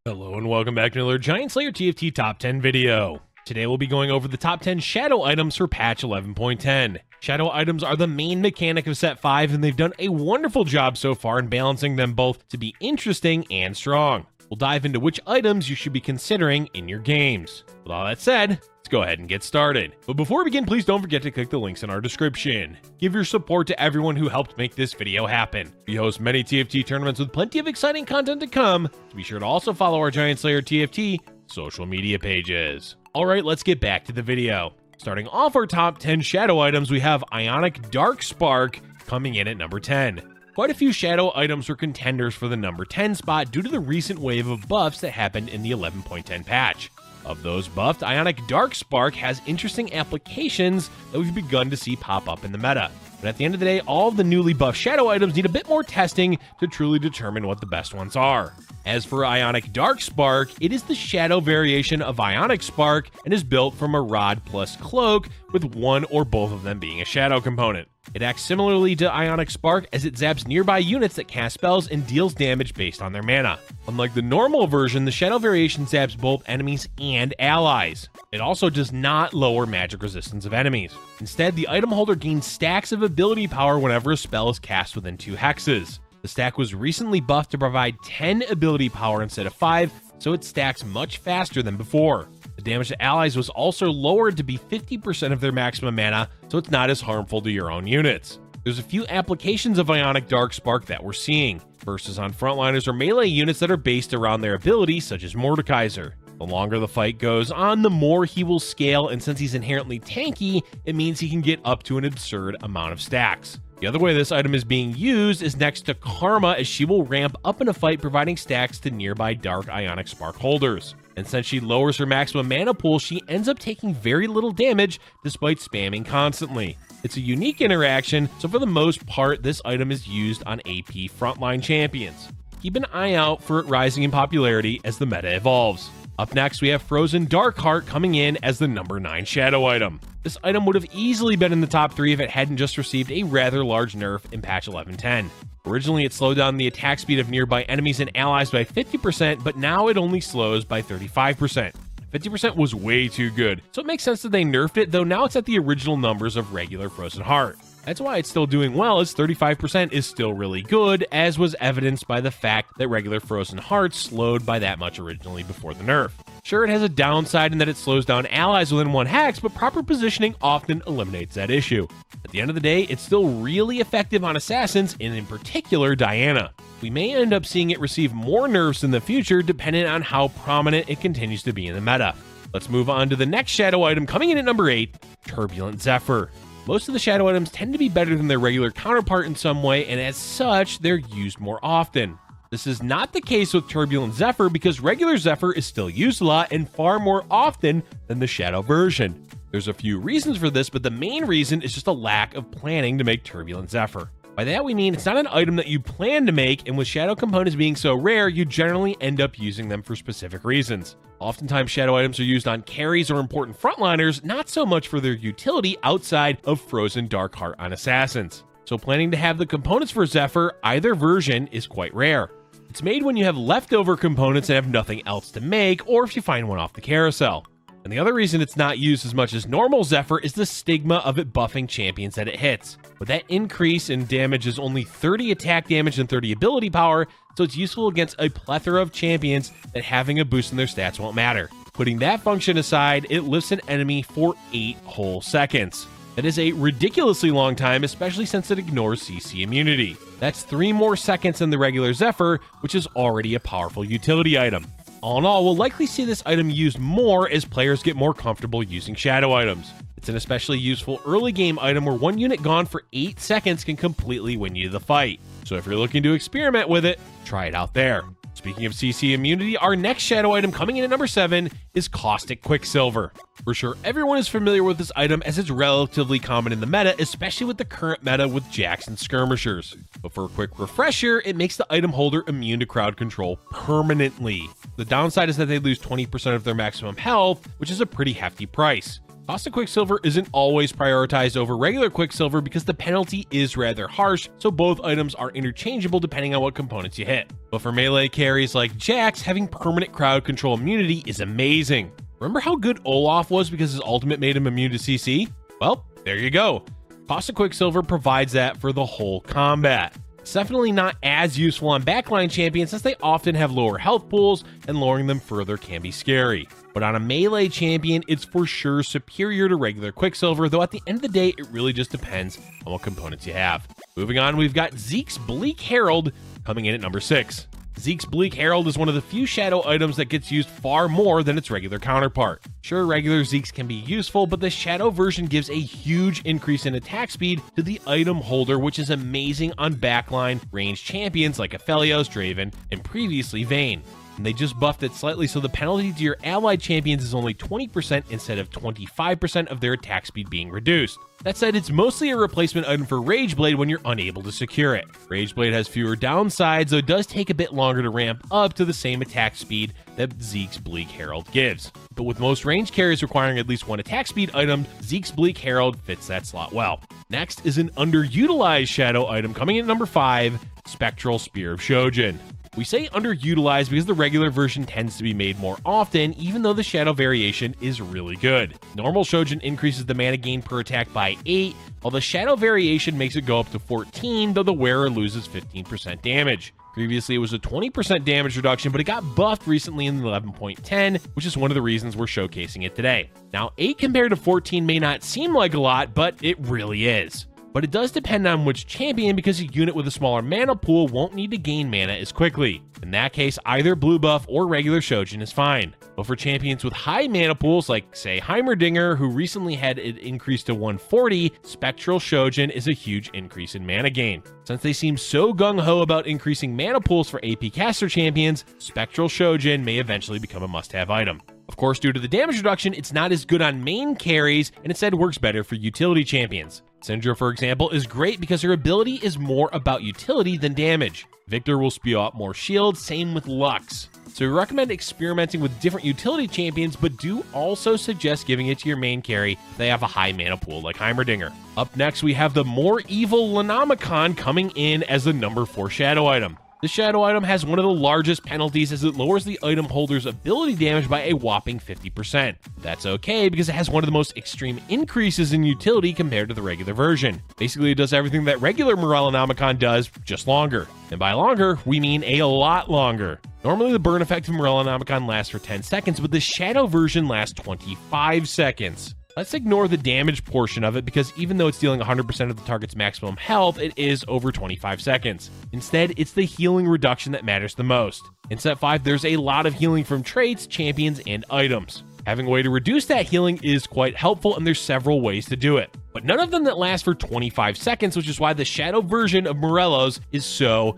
Hello and welcome back to another Giant Slayer TFT Top 10 video. Today we'll be going over the top 10 shadow items for patch 11.10. Shadow items are the main mechanic of set 5 and they've done a wonderful job so far in balancing them both to be interesting and strong. We'll dive into which items you should be considering in your games. With all that said, let's go ahead and get started. But before we begin, please don't forget to click the links in our description. Give your support to everyone who helped make this video happen. We host many TFT tournaments with plenty of exciting content to come, so be sure to also follow our Giant Slayer TFT social media pages. Alright, let's get back to the video. Starting off our top 10 shadow items, we have Ionic Dark Spark coming in at number 10. Quite a few shadow items were contenders for the number 10 spot due to the recent wave of buffs that happened in the 11.10 patch. Of those buffed, Ionic Dark Spark has interesting applications that we've begun to see pop up in the meta. But at the end of the day, all of the newly buffed shadow items need a bit more testing to truly determine what the best ones are. As for Ionic Dark Spark, it is the shadow variation of Ionic Spark and is built from a rod plus cloak, with one or both of them being a shadow component. It acts similarly to Ionic Spark as it zaps nearby units that cast spells and deals damage based on their mana. Unlike the normal version, the shadow variation zaps both enemies and allies. It also does not lower magic resistance of enemies. Instead, the item holder gains stacks of ability power whenever a spell is cast within 2 hexes. The stack was recently buffed to provide 10 ability power instead of 5, so it stacks much faster than before. The damage to allies was also lowered to be 50% of their maximum mana, so it's not as harmful to your own units. There's a few applications of Ionic Dark Spark that we're seeing. First is on frontliners or melee units that are based around their ability, such as Mordekaiser. The longer the fight goes on, the more he will scale, and since he's inherently tanky, it means he can get up to an absurd amount of stacks. The other way this item is being used is next to Karma, as she will ramp up in a fight, providing stacks to nearby Dark Ionic Spark holders. And since she lowers her maximum mana pool, she ends up taking very little damage despite spamming constantly. It's a unique interaction, so for the most part, this item is used on AP frontline champions. Keep an eye out for it rising in popularity as the meta evolves. Up next, we have Frozen Darkheart coming in as the number 9 shadow item. This item would have easily been in the top 3 if it hadn't just received a rather large nerf in patch 11.10. Originally, it slowed down the attack speed of nearby enemies and allies by 50%, but now it only slows by 35%. 50% was way too good, so it makes sense that they nerfed it, though now it's at the original numbers of regular Frozen Heart. That's why it's still doing well, as 35% is still really good, as was evidenced by the fact that regular Frozen Heart slowed by that much originally before the nerf. Sure, it has a downside in that it slows down allies within 1 hex, but proper positioning often eliminates that issue. At the end of the day, it's still really effective on assassins, and in particular Diana. We may end up seeing it receive more nerfs in the future, depending on how prominent it continues to be in the meta. Let's move on to the next shadow item coming in at number 8, Turbulent Zephyr. Most of the shadow items tend to be better than their regular counterpart in some way, and as such, they're used more often. This is not the case with Turbulent Zephyr because regular Zephyr is still used a lot and far more often than the shadow version. There's a few reasons for this, but the main reason is just a lack of planning to make Turbulent Zephyr. By that we mean it's not an item that you plan to make, and with shadow components being so rare, you generally end up using them for specific reasons. Oftentimes, shadow items are used on carries or important frontliners, not so much for their utility outside of Frozen Darkheart on assassins. So planning to have the components for Zephyr, either version, is quite rare. It's made when you have leftover components and have nothing else to make, or if you find one off the carousel. And the other reason it's not used as much as normal Zephyr is the stigma of it buffing champions that it hits. But that increase in damage is only 30 attack damage and 30 ability power, so it's useful against a plethora of champions that having a boost in their stats won't matter. Putting that function aside, it lifts an enemy for 8 whole seconds. That is a ridiculously long time, especially since it ignores CC immunity. That's 3 more seconds than the regular Zephyr, which is already a powerful utility item. All in all, we'll likely see this item used more as players get more comfortable using shadow items. It's an especially useful early game item where 1 unit gone for 8 seconds can completely win you the fight. So if you're looking to experiment with it, try it out there. Speaking of CC immunity, our next shadow item coming in at number 7 is Caustic Quicksilver. For sure, everyone is familiar with this item as it's relatively common in the meta, especially with the current meta with Jax and Skirmishers. But for a quick refresher, it makes the item holder immune to crowd control permanently. The downside is that they lose 20% of their maximum health, which is a pretty hefty price. Caustic Quicksilver isn't always prioritized over regular Quicksilver because the penalty is rather harsh, so both items are interchangeable depending on what components you hit. But for melee carries like Jax, having permanent crowd control immunity is amazing. Remember how good Olaf was because his ultimate made him immune to CC? Well, there you go. Caustic Quicksilver provides that for the whole combat. It's definitely not as useful on backline champions since they often have lower health pools and lowering them further can be scary. But on a melee champion, it's for sure superior to regular Quicksilver, though at the end of the day, it really just depends on what components you have. Moving on, we've got Zekes Bleak Herald coming in at number 6. Zekes Bleak Herald is one of the few shadow items that gets used far more than its regular counterpart. Sure, regular Zekes can be useful, but the shadow version gives a huge increase in attack speed to the item holder, which is amazing on backline ranged champions like Aphelios, Draven, and previously Vayne. And they just buffed it slightly so the penalty to your allied champions is only 20% instead of 25% of their attack speed being reduced. That said, it's mostly a replacement item for Rageblade when you're unable to secure it. Rageblade has fewer downsides, though it does take a bit longer to ramp up to the same attack speed that Zekes Bleak Herald gives. But with most range carries requiring at least one attack speed item, Zekes Bleak Herald fits that slot well. Next is an underutilized shadow item coming in at number 5, Spectral Spear of Shojin. We say underutilized because the regular version tends to be made more often, even though the shadow variation is really good. Normal Shojin increases the mana gain per attack by 8, while the shadow variation makes it go up to 14, though the wearer loses 15% damage. Previously, it was a 20% damage reduction, but it got buffed recently in the 11.10, which is one of the reasons we're showcasing it today. Now, 8 compared to 14 may not seem like a lot, but it really is. But it does depend on which champion because a unit with a smaller mana pool won't need to gain mana as quickly. In that case, either blue buff or regular Shojin is fine. But for champions with high mana pools like, say, Heimerdinger, who recently had it increased to 140, Spectral Shojin is a huge increase in mana gain. Since they seem so gung-ho about increasing mana pools for AP caster champions, Spectral Shojin may eventually become a must-have item. Of course, due to the damage reduction, it's not as good on main carries, and instead works better for utility champions. Syndra, for example, is great because her ability is more about utility than damage. Victor will spew out more shield, same with Lux. So we recommend experimenting with different utility champions, but do also suggest giving it to your main carry if they have a high mana pool like Heimerdinger. Up next, we have the more evil Morellonomicon coming in as the number 4 shadow item. The shadow item has one of the largest penalties as it lowers the item holder's ability damage by a whopping 50%. That's okay because it has one of the most extreme increases in utility compared to the regular version. Basically, it does everything that regular Morellonomicon does, just longer. And by longer, we mean a lot longer. Normally, the burn effect of Morellonomicon lasts for 10 seconds, but the shadow version lasts 25 seconds. Let's ignore the damage portion of it because even though it's dealing 100% of the target's maximum health, it is over 25 seconds. Instead, it's the healing reduction that matters the most. In set 5, there's a lot of healing from traits, champions, and items. Having a way to reduce that healing is quite helpful, and there's several ways to do it. But none of them that last for 25 seconds, which is why the shadow version of Morello's is so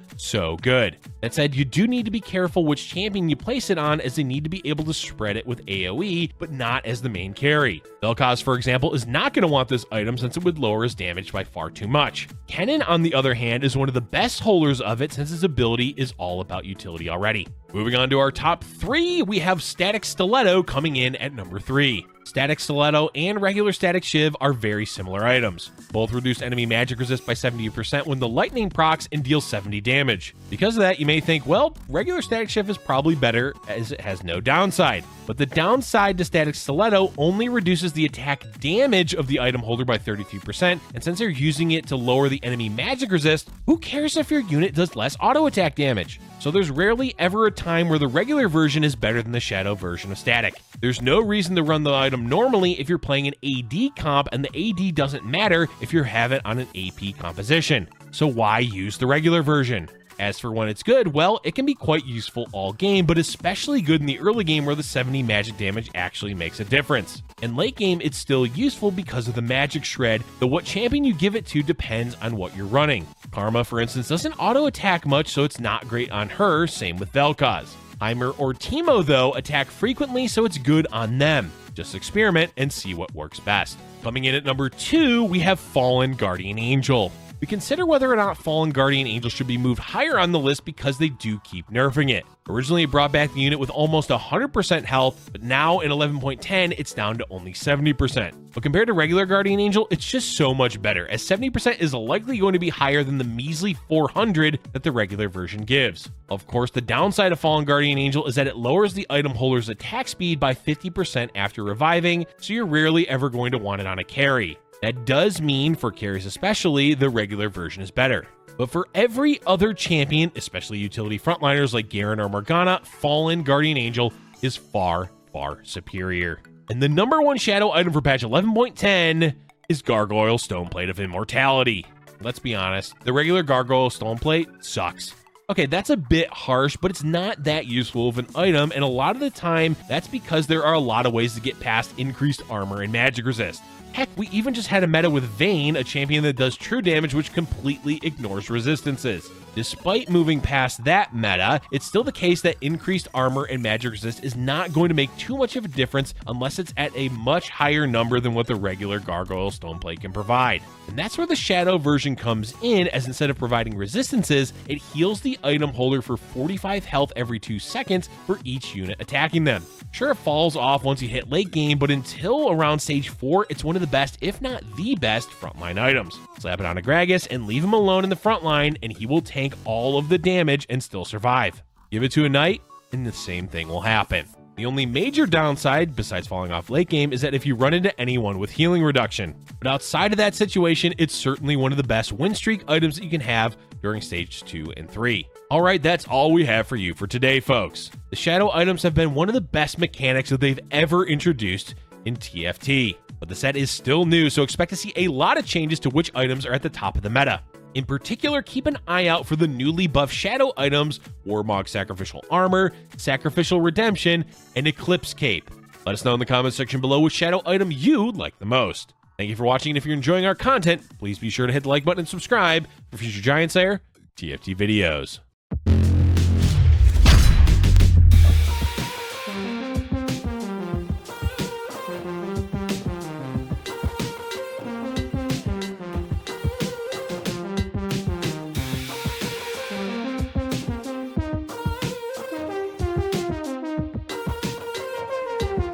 good. That said, you do need to be careful which champion you place it on as they need to be able to spread it with AoE, but not as the main carry. Vel'Koz, for example, is not going to want this item since it would lower his damage by far too much. Kennen, on the other hand, is one of the best holders of it since his ability is all about utility already. Moving on to our top 3, we have Static Stiletto coming in at number 3. Static Stiletto and regular Static Shiv are very similar items. Both reduce enemy magic resist by 70% when the lightning procs and deal 70 damage. Because of that, you may think, well, regular Static Shiv is probably better as it has no downside. But the downside to Static Stiletto only reduces the attack damage of the item holder by 33%, and since they're using it to lower the enemy magic resist, who cares if your unit does less auto attack damage? So there's rarely ever a time where the regular version is better than the shadow version of Static. There's no reason to run the item normally if you're playing an AD comp, and the AD doesn't matter if you have it on an AP composition. So why use the regular version? As for when it's good, well, it can be quite useful all game, but especially good in the early game where the 70 magic damage actually makes a difference. In late game, it's still useful because of the magic shred, though what champion you give it to depends on what you're running. Karma, for instance, doesn't auto-attack much, so it's not great on her, same with Vel'Koz. Heimer or Teemo, though, attack frequently, so it's good on them. Just experiment and see what works best. Coming in at number 2, we have Fallen Guardian Angel. we consider whether or not Fallen Guardian Angel should be moved higher on the list because they do keep nerfing it. Originally, it brought back the unit with almost 100% health, but now in 11.10, it's down to only 70%. But compared to regular Guardian Angel, it's just so much better, as 70% is likely going to be higher than the measly 400 that the regular version gives. Of course, the downside of Fallen Guardian Angel is that it lowers the item holder's attack speed by 50% after reviving, so you're rarely ever going to want it on a carry. That does mean, for carries especially, the regular version is better. But for every other champion, especially utility frontliners like Garen or Morgana, Fallen Guardian Angel is far, far superior. And the number one shadow item for patch 11.10 is Gargoyle Stoneplate of Immortality. Let's be honest, the regular Gargoyle Stoneplate sucks. Okay, that's a bit harsh, but it's not that useful of an item, and a lot of the time, that's because there are a lot of ways to get past increased armor and magic resist. Heck, we even just had a meta with Vayne, a champion that does true damage which completely ignores resistances. Despite moving past that meta, it's still the case that increased armor and magic resist is not going to make too much of a difference unless it's at a much higher number than what the regular Gargoyle Stoneplate can provide. And that's where the Shadow version comes in, as instead of providing resistances, it heals the item holder for 45 health every 2 seconds for each unit attacking them. Sure, it falls off once you hit late game, but until around stage 4, it's one of the best, if not the best, frontline items. Slap it on a Gragas and leave him alone in the front line, and he will tank all of the damage and still survive. Give it to a Knight, and the same thing will happen. The only major downside, besides falling off late game, is that if you run into anyone with healing reduction. But outside of that situation, it's certainly one of the best win streak items that you can have during stage 2 and 3. Alright, that's all we have for you for today, folks. The shadow items have been one of the best mechanics that they've ever introduced in TFT. But the set is still new, so expect to see a lot of changes to which items are at the top of the meta. In particular, keep an eye out for the newly buffed shadow items, Warmog Sacrificial Armor, Sacrificial Redemption, and Eclipse Cape. Let us know in the comments section below which shadow item you like the most. Thank you for watching, and if you're enjoying our content, please be sure to hit the like button and subscribe for future Giant Slayer TFT videos.